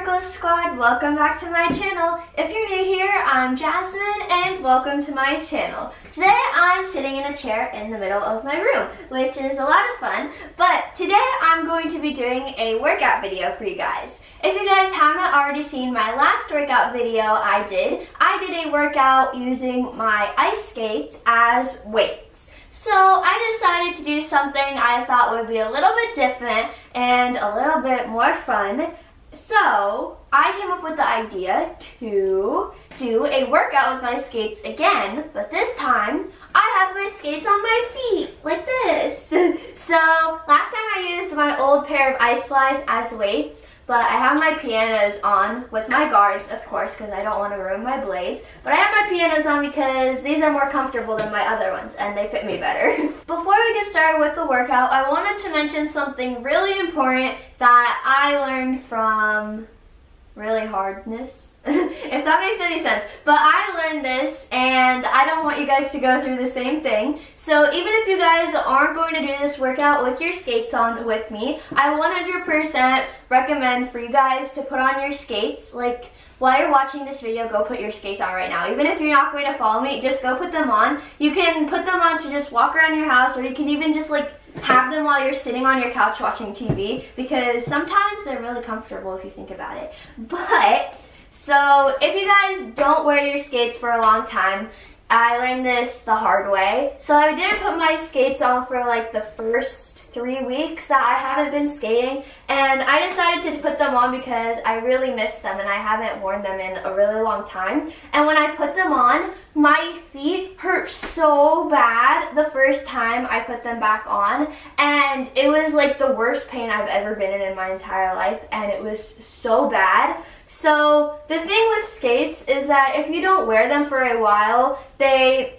Sparkle Squad, welcome back to my channel. If you're new here, I'm Jasmine and welcome to my channel. Today I'm sitting in a chair in the middle of my room, which is a lot of fun, but today I'm going to be doing a workout video for you guys. If you guys haven't already seen my last workout video I did a workout using my ice skates as weights. So I decided to do something I thought would be a little bit different and a little bit more fun. So I came up with the idea to do a workout with my skates again, but this time I have my skates on my feet like this. So last time I used my old pair of Ice Flies as weights, but I have my pianos on with my guards, of course, because I don't want to ruin my blades. But I have my pianos on because these are more comfortable than my other ones, and they fit me better. Before we get started with the workout, I wanted to mention something really important that I learned from really hardness. If that makes any sense. But I learned this and I don't want you guys to go through the same thing. So even if you guys aren't going to do this workout with your skates on with me, I 100% recommend for you guys to put on your skates. Like while you're watching this video, go put your skates on right now. Even if you're not going to follow me, just go put them on. You can put them on to just walk around your house, or you can even just like have them while you're sitting on your couch watching TV, because sometimes they're really comfortable if you think about it. But so if you guys don't wear your skates for a long time, I learned this the hard way. So I didn't put my skates on for like the first 3 weeks that I haven't been skating, and I decided to put them on because I really miss them and I haven't worn them in a really long time. And when I put them on, my feet hurt so bad the first time I put them back on, and it was like the worst pain I've ever been in my entire life, and it was so bad. So the thing with skates is that if you don't wear them for a while, they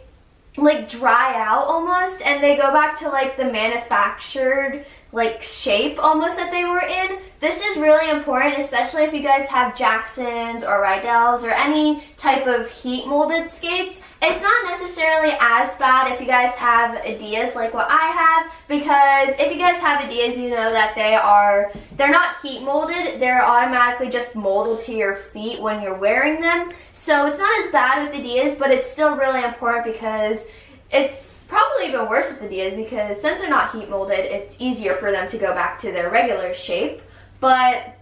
like dry out almost, and they go back to like the manufactured like shape almost that they were in. This is really important, especially if you guys have Jacksons or Rydell's or any type of heat molded skates. It's not necessarily as bad if you guys have Adidas like what I have, because if you guys have Adidas, you know that they're not heat molded, they're automatically just molded to your feet when you're wearing them. So it's not as bad with Adidas, but it's still really important because it's probably even worse with Adidas, because since they're not heat molded, it's easier for them to go back to their regular shape. But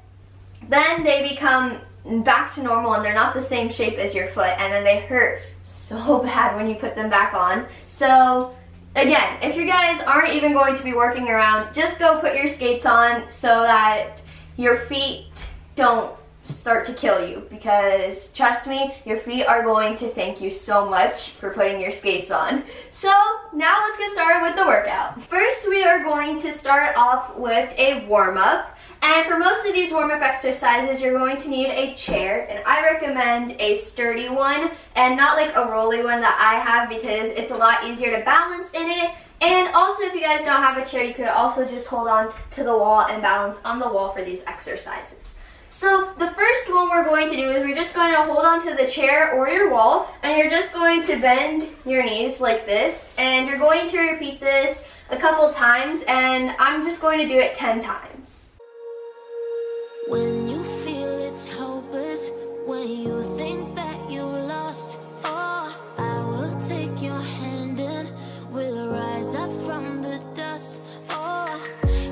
then they become back to normal and they're not the same shape as your foot, and then they hurt so bad when you put them back on. So again, if you guys aren't even going to be working around, just go put your skates on so that your feet don't start to kill you, because trust me, your feet are going to thank you so much for putting your skates on. So now let's get started with the workout. First, we are going to start off with a warm-up. And for most of these warm-up exercises, you're going to need a chair, and I recommend a sturdy one and not like a rolly one that I have, because it's a lot easier to balance in it. And also, if you guys don't have a chair, you could also just hold on to the wall and balance on the wall for these exercises. So the first one we're going to do is we're just going to hold on to the chair or your wall, and you're just going to bend your knees like this, and you're going to repeat this a couple times, and I'm just going to do it 10 times. When you feel it's hopeless, when you think that you lost, oh, I will take your hand and we'll rise up from the dust. Oh,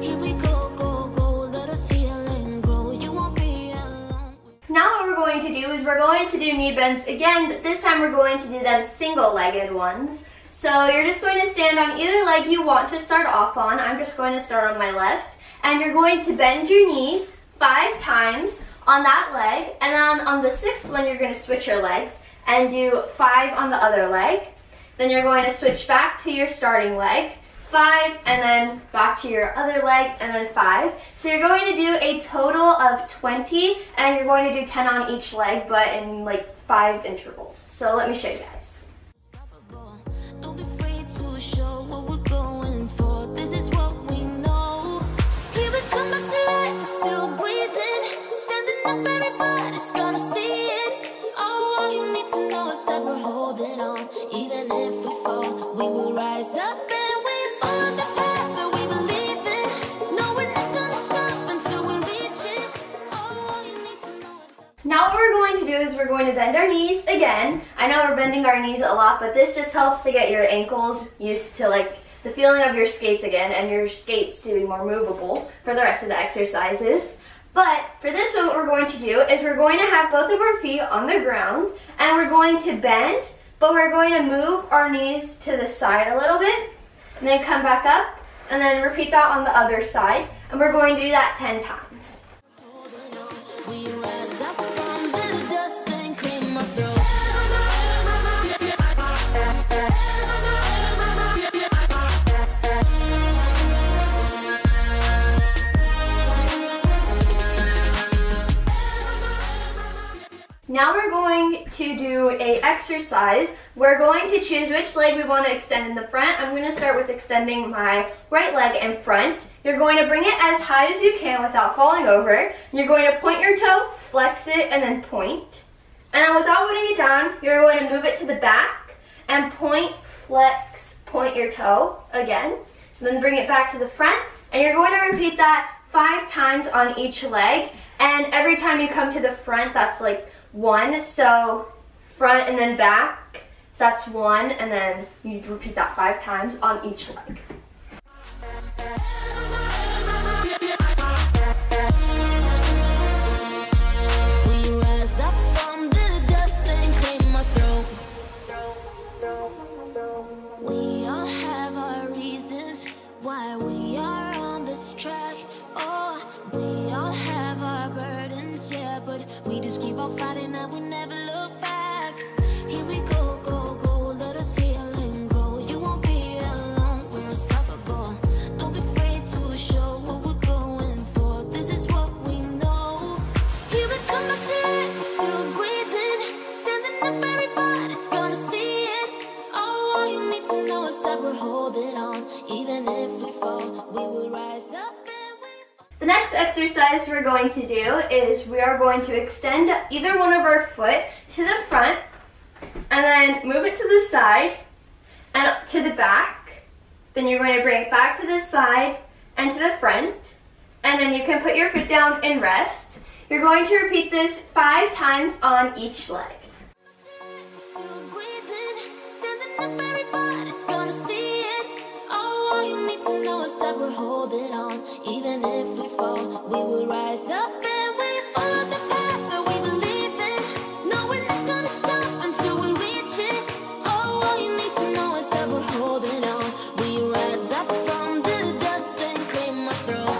here we go, go, go, let us heal and grow. You won't be alone. Now what we're going to do is we're going to do knee bends again, but this time we're going to do them single-legged ones. So you're just going to stand on either leg you want to start off on. I'm just going to start on my left, and you're going to bend your knees 5 times on that leg, and then on the 6th one you're going to switch your legs and do 5 on the other leg. Then you're going to switch back to your starting leg, 5, and then back to your other leg, and then 5. So you're going to do a total of 20, and you're going to do 10 on each leg, but in like 5 intervals. So let me show you guys. Don't be afraid to show what we're going for. This is what we know. Here we come back to life, we're still breathing, standing up, everybody's gonna see it. Oh, all you need to know is that we're holding on. Even if we fall, we will rise up, and we follow the path that we believe in. No, we're not gonna stop until we reach it. Oh, all you need to know. is we're going to bend our knees again. I know we're bending our knees a lot, but this just helps to get your ankles used to like the feeling of your skates again and your skates to be more movable for the rest of the exercises. But for this one, what we're going to do is we're going to have both of our feet on the ground and we're going to bend, but we're going to move our knees to the side a little bit and then come back up and then repeat that on the other side. And we're going to do that 10 times. Now we're going to do a exercise. We're going to choose which leg we want to extend in the front. I'm going to start with extending my right leg in front. You're going to bring it as high as you can without falling over. You're going to point your toe, flex it, and then point. And then without putting it down, you're going to move it to the back and point, flex, point your toe again. Then bring it back to the front. And you're going to repeat that 5 times on each leg. And every time you come to the front, that's like 1, so front and then back, that's 1, and then you repeat that 5 times on each leg. We rise up from the dust and clean my throat. We all have our reasons why we are on this track. Oh, we all have our burdens, yeah, but we just keep on fighting and we never look back. Here we go, go, go, let us heal and grow. You won't be alone, we're unstoppable. Don't be afraid to show what we're going for. This is what we know. Here we come back to life, we're still breathing. Standing up, everybody's gonna see it. Oh, all you need to know is that we're holding on. Even if we fall, we will rise up. The next exercise we're going to do is we are going to extend either one of our foot to the front and then move it to the side and up to the back. Then you're going to bring it back to the side and to the front, and then you can put your foot down and rest. You're going to repeat this 5 times on each leg. We're holding on, even if we fall, we will rise up and we follow the path that we believe in. No, we're not gonna stop until we reach it. Oh, all you need to know is that we're holding on. We rise up from the dust and clear my throat.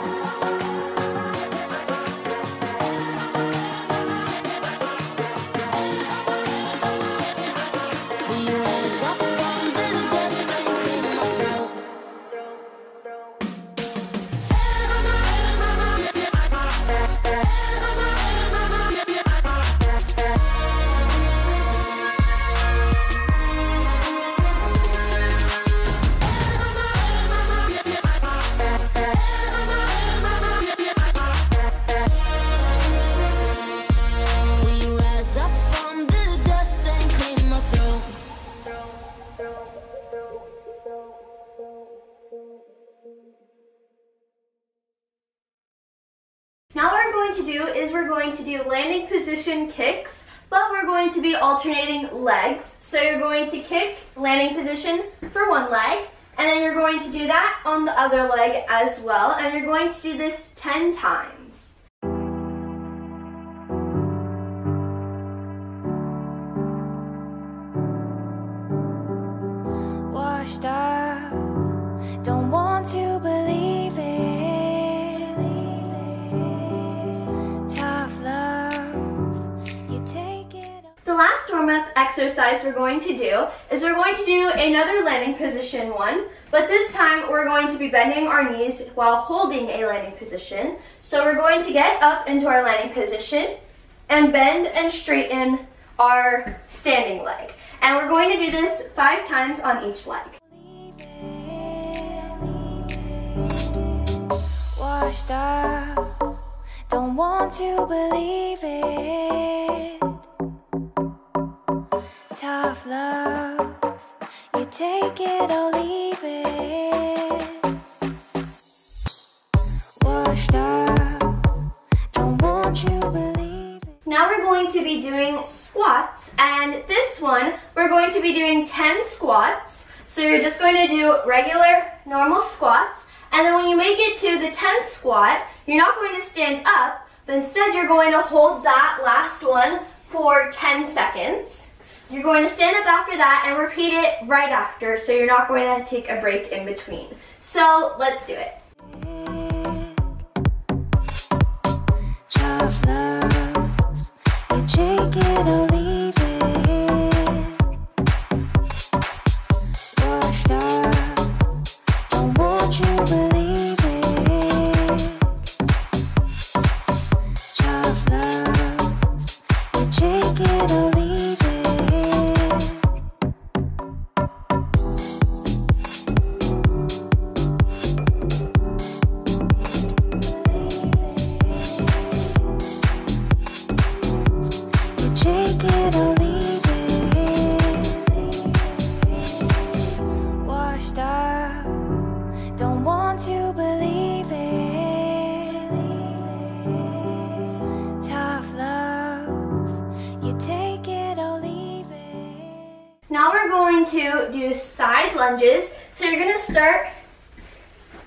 We rise up from the dust and clear my throat. Now what we're going to do is we're going to do landing position kicks, but we're going to be alternating legs. So you're going to kick landing position for one leg, and then you're going to do that on the other leg as well, and you're going to do this 10 times. Washed up, don't want to believe it. The last warm-up exercise we're going to do is we're going to do another landing position one, but this time we're going to be bending our knees while holding a landing position. So we're going to get up into our landing position and bend and straighten our standing leg. And we're going to do this 5 times on each leg. Washed up, don't want to believe it. Tough love, you take it or leave it. Washed up, don't want you believe it. Now we're going to to be doing squats, and this one we're going to be doing 10 squats. So you're just going to do regular, normal squats, and then when you make it to the 10th squat, you're not going to stand up, but instead you're going to hold that last one for 10 seconds. You're going to stand up after that and repeat it right after, so you're not going to take a break in between. So let's do it. Tough love, you take it or leave it. Washed up, don't want you believe it. Tough love, you take it or leave it. Don't want to believe it. Tough love, you take it or leave it. Now we're going to do side lunges. So you're going to start,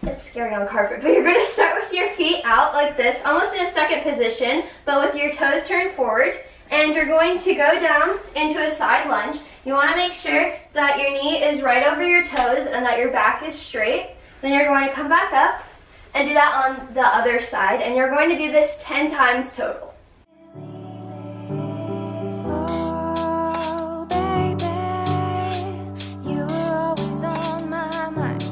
it's scary on carpet, but you're going to start with your feet out like this, almost in a second position, but with your toes turned forward. And you're going to go down into a side lunge. You want to make sure that your knee is right over your toes and that your back is straight. Then you're going to come back up and do that on the other side. And you're going to do this 10 times total. Oh, baby, you were always on my mind.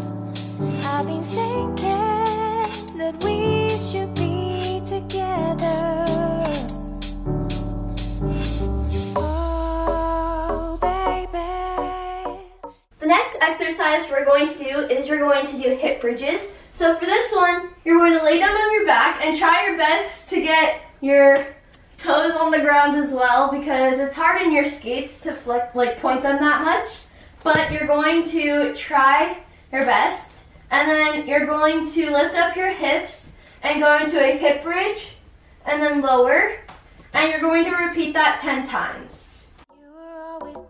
I've been thinking that we should be together. Next exercise we're going to do is we're going to do hip bridges. So for this one, you're going to lay down on your back and try your best to get your toes on the ground as well, because it's hard in your skates to point them that much. But you're going to try your best, and then you're going to lift up your hips and go into a hip bridge and then lower, and you're going to repeat that 10 times. You were always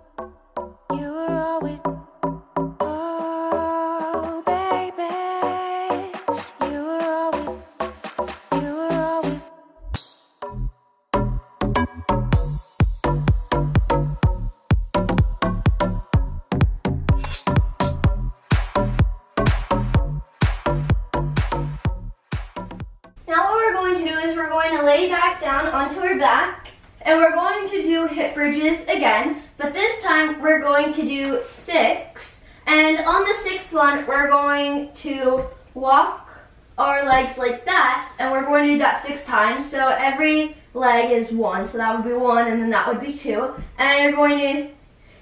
lay back down onto our back, and we're going to do hip bridges again, but this time we're going to do 6, and on the 6th one we're going to walk our legs like that, and we're going to do that 6 times. So every leg is 1, so that would be 1, and then that would be 2, and you're going to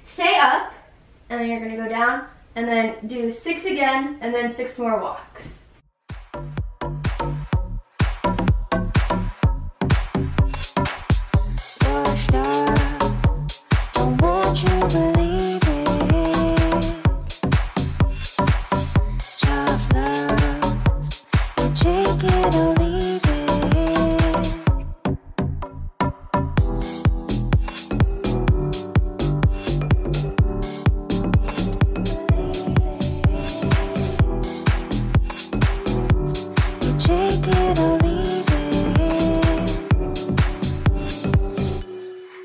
stay up, and then you're going to go down and then do 6 again, and then 6 more walks. you believe it. Tough love, you take it or leave it. You take it or leave it.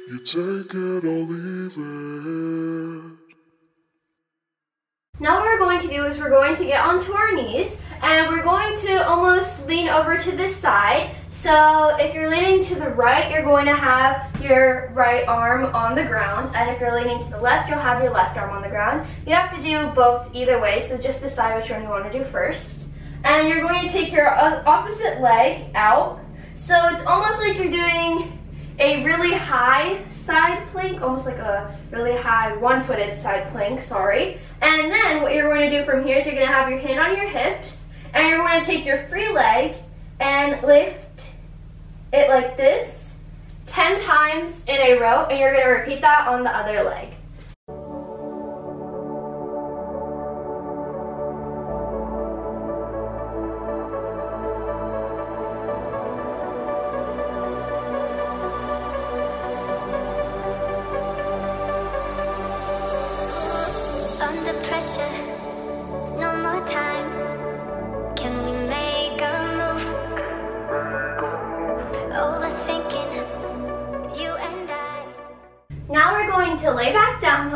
You take it or leave it. Now what we're going to do is we're going to get onto our knees, and we're going to almost lean over to the side. So if you're leaning to the right, you're going to have your right arm on the ground, and if you're leaning to the left, you'll have your left arm on the ground. You have to do both either way, so just decide which one you want to do first. And you're going to take your opposite leg out, so it's almost like you're doing a really high side plank, almost like a really high one-footed side plank, sorry. And then what you're going to do from here is you're going to have your hand on your hips, and you're going to take your free leg and lift it like this 10 times in a row, and you're going to repeat that on the other leg.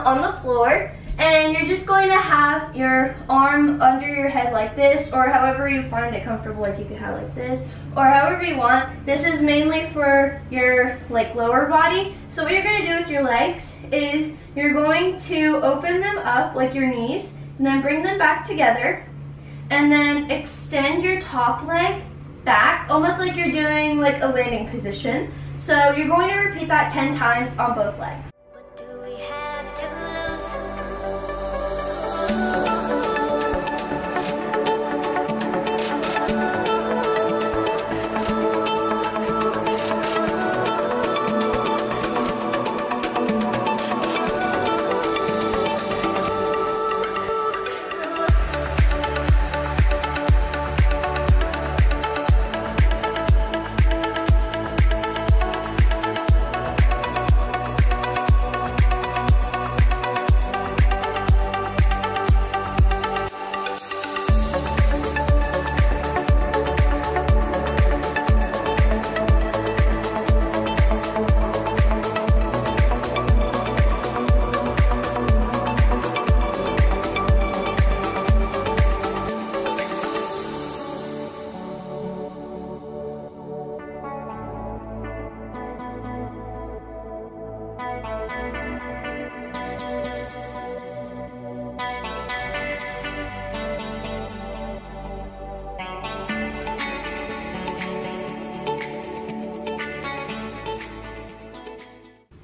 on the floor, and you're just going to have your arm under your head like this, or however you find it comfortable. Like you could have like this, or however you want. This is mainly for your like lower body. So what you're going to do with your legs is you're going to open them up like your knees, and then bring them back together, and then extend your top leg back, almost like you're doing like a landing position. So you're going to repeat that 10 times on both legs. What do we have to lose?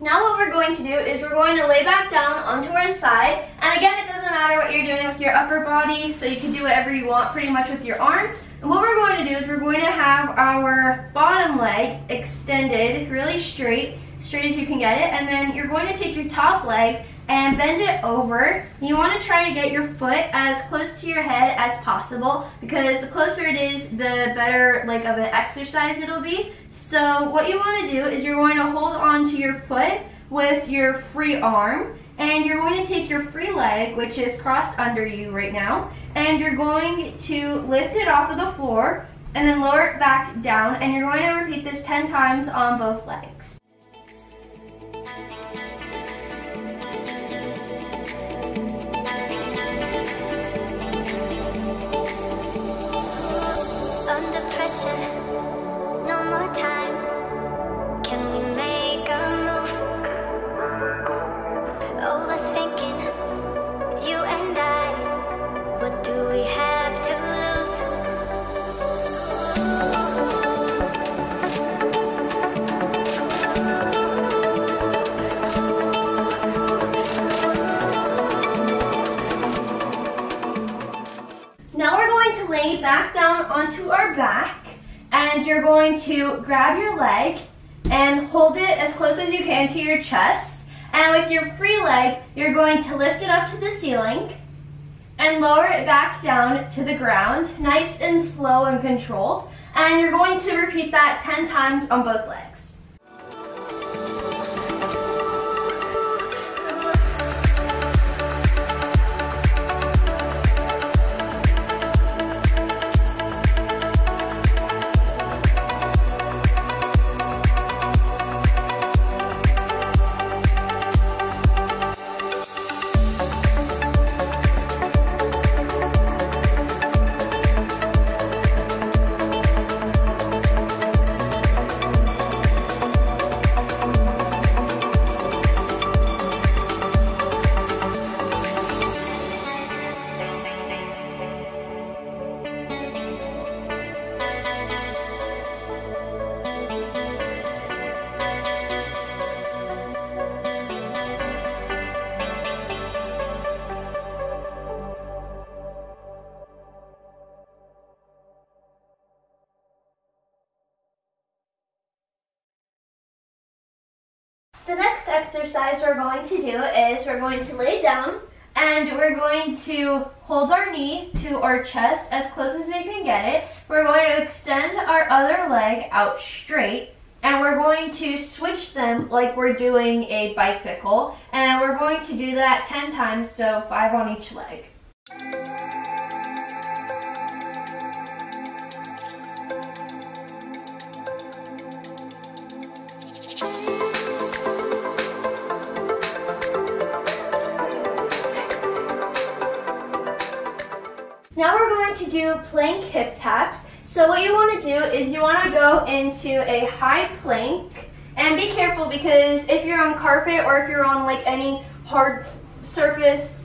Now what we're going to do is we're going to lay back down onto our side, and again, it doesn't matter what you're doing with your upper body, so you can do whatever you want pretty much with your arms. And what we're going to do is we're going to have our bottom leg extended really straight as you can get it, and then you're going to take your top leg and bend it over. You want to try to get your foot as close to your head as possible, because the closer it is, the better like of an exercise it'll be. So what you want to do is you're going to hold on to your foot with your free arm, and you're going to take your free leg, which is crossed under you right now, and you're going to lift it off of the floor and then lower it back down, and you're going to repeat this 10 times on both legs. Under pressure, no more time. Can we make a move? Overthinking, you and I. What do we have to lose? Now we're going to lay back down onto our back, and you're going to grab your leg and hold it as close as you can to your chest. And with your free leg, you're going to lift it up to the ceiling and lower it back down to the ground, nice and slow and controlled. And you're going to repeat that 10 times on both legs. The next exercise we're going to do is we're going to lay down, and we're going to hold our knee to our chest as close as we can get it. We're going to extend our other leg out straight, and we're going to switch them like we're doing a bicycle, and we're going to do that 10 times, so 5 on each leg. Now we're going to do plank hip taps. So what you want to do is you want to go into a high plank, and be careful because if you're on carpet or if you're on like any hard surface,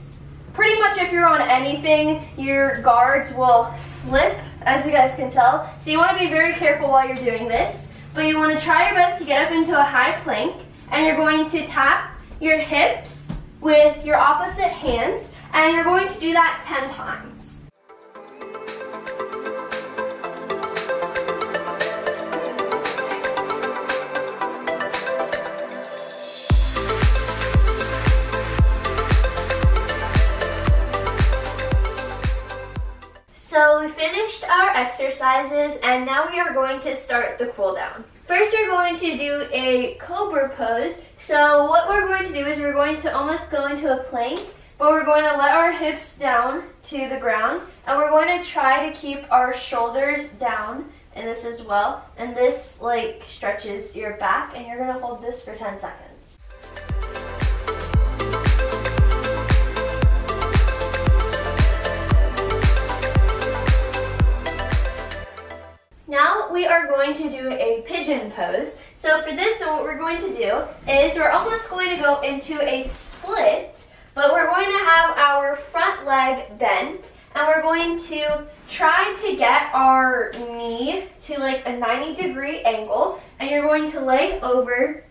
pretty much if you're on anything, your guards will slip, as you guys can tell. So you want to be very careful while you're doing this, but you want to try your best to get up into a high plank, and you're going to tap your hips with your opposite hands, and you're going to do that 10 times. So we finished our exercises, and now we are going to start the cool down. First, we're going to do a cobra pose. So what we're going to do is we're going to almost go into a plank, but we're going to let our hips down to the ground, and we're going to try to keep our shoulders down in this as well. And this like stretches your back, and you're going to hold this for 10 seconds. Now we are going to do a pigeon pose. So for this one, what we're going to do is we're almost going to go into a split, but we're going to have our front leg bent, and we're going to try to get our knee to like a 90-degree angle, and you're going to lay over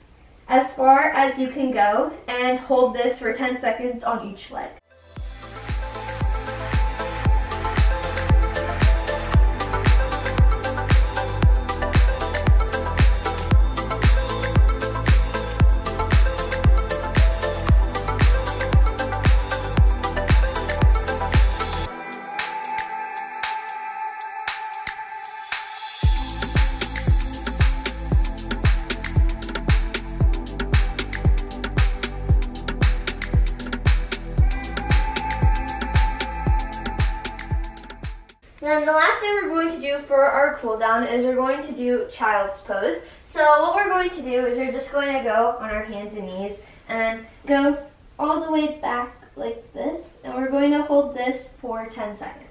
as far as you can go and hold this for 10 seconds on each leg. Then the last thing we're going to do for our cool down is we're going to do child's pose. So what we're going to do is we're just going to go on our hands and knees and go all the way back like this, and we're going to hold this for 10 seconds.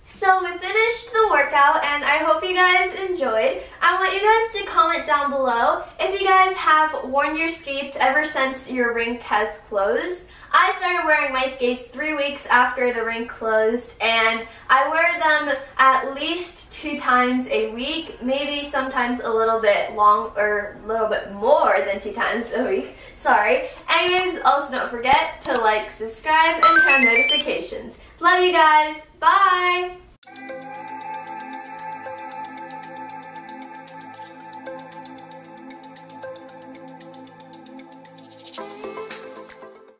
So we finished the workout, and I hope you guys enjoyed. I want you guys to comment down below if you guys have worn your skates ever since your rink has closed. I started wearing my skates 3 weeks after the rink closed, and I wear them at least 2 times a week, maybe sometimes a little bit a little bit more than 2 times a week. Sorry. Anyways, also don't forget to like, subscribe, and turn on notifications. Love you guys. Bye.